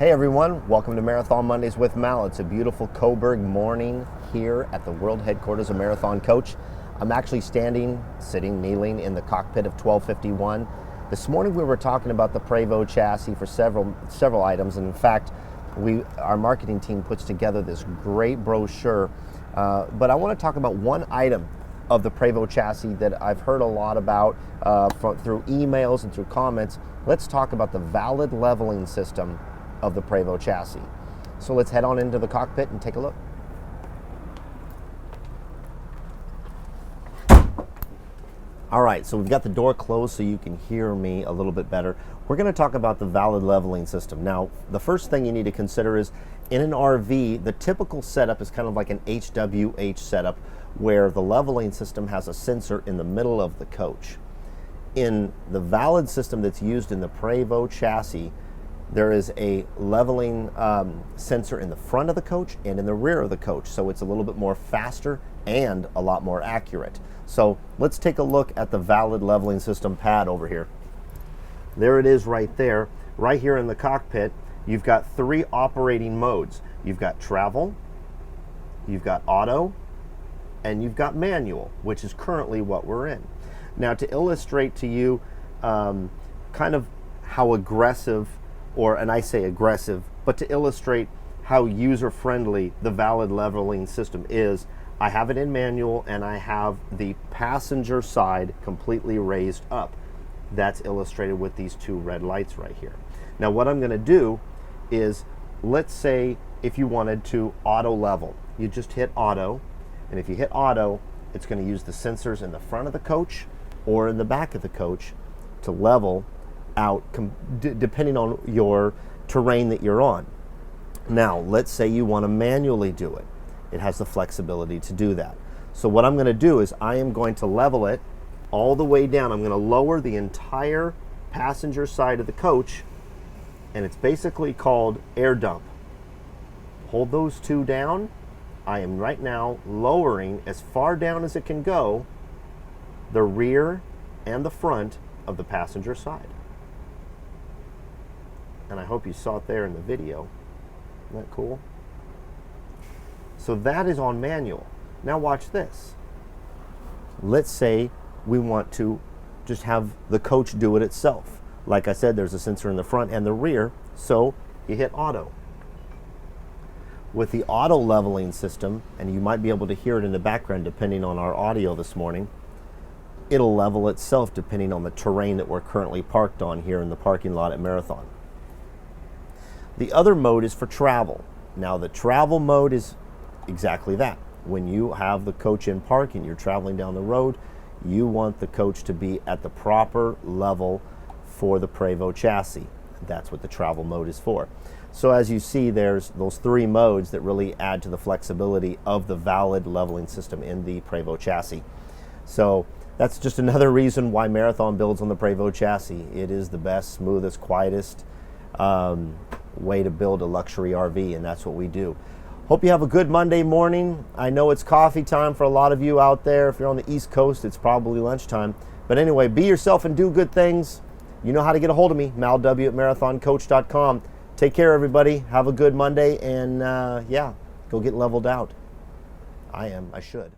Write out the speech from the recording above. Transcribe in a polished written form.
Hey everyone, welcome to Marathon Mondays with Mal. It's a beautiful Coburg morning here at the world headquarters of Marathon Coach. I'm actually sitting, kneeling in the cockpit of 1251. This morning we were talking about the Prevost chassis for several items, and in fact, our marketing team puts together this great brochure, but I want to talk about one item of the Prevost chassis that I've heard a lot about through emails and through comments. Let's talk about the valid leveling system of the Prevost chassis. So let's head on into the cockpit and take a look. All right, so we've got the door closed so you can hear me a little bit better. We're going to talk about the valid leveling system. Now, the first thing you need to consider is in an RV, the typical setup is kind of like an HWH setup where the leveling system has a sensor in the middle of the coach. In the valid system that's used in the Prevost chassis, there is a leveling sensor in the front of the coach and in the rear of the coach, so it's a little bit more faster and a lot more accurate. So let's take a look at the valid leveling system pad over here. There it is right there. Right here in the cockpit, you've got three operating modes. You've got travel, you've got auto, and you've got manual, which is currently what we're in. Now, to illustrate to you kind of how aggressive, and I say aggressive, but to illustrate how user-friendly the valid leveling system is, I have it in manual and I have the passenger side completely raised up. That's illustrated with these two red lights right here. Now what I'm going to do is, let's say if you wanted to auto level, you just hit auto, and if you hit auto, it's going to use the sensors in the front of the coach or in the back of the coach to level out depending on your terrain that you're on. Now, let's say you want to manually do it. It has the flexibility to do that. So what I'm going to do is I am going to level it all the way down. I'm going to lower the entire passenger side of the coach, and it's basically called air dump. Hold those two down. I am right now lowering as far down as it can go the rear and the front of the passenger side. And I hope you saw it there in the video. Isn't that cool? So that is on manual. Now watch this. Let's say we want to just have the coach do it itself. Like I said, there's a sensor in the front and the rear, so you hit auto. With the auto leveling system, and you might be able to hear it in the background depending on our audio this morning, it'll level itself depending on the terrain that we're currently parked on here in the parking lot at Marathon. The other mode is for travel. Now the travel mode is exactly that. When you have the coach in park and you're traveling down the road, you want the coach to be at the proper level for the Prevost chassis. That's what the travel mode is for. So as you see, there's those three modes that really add to the flexibility of the valid leveling system in the Prevost chassis. So that's just another reason why Marathon builds on the Prevost chassis. It is the best, smoothest, quietest way to build a luxury RV, and that's what we do. Hope you have a good Monday morning. I know it's coffee time for a lot of you out there. If you're on the East Coast, it's probably lunchtime. But anyway, be yourself and do good things. You know how to get a hold of me, malw@marathoncoach.com. Take care, everybody. Have a good Monday, and yeah, go get leveled out. I should.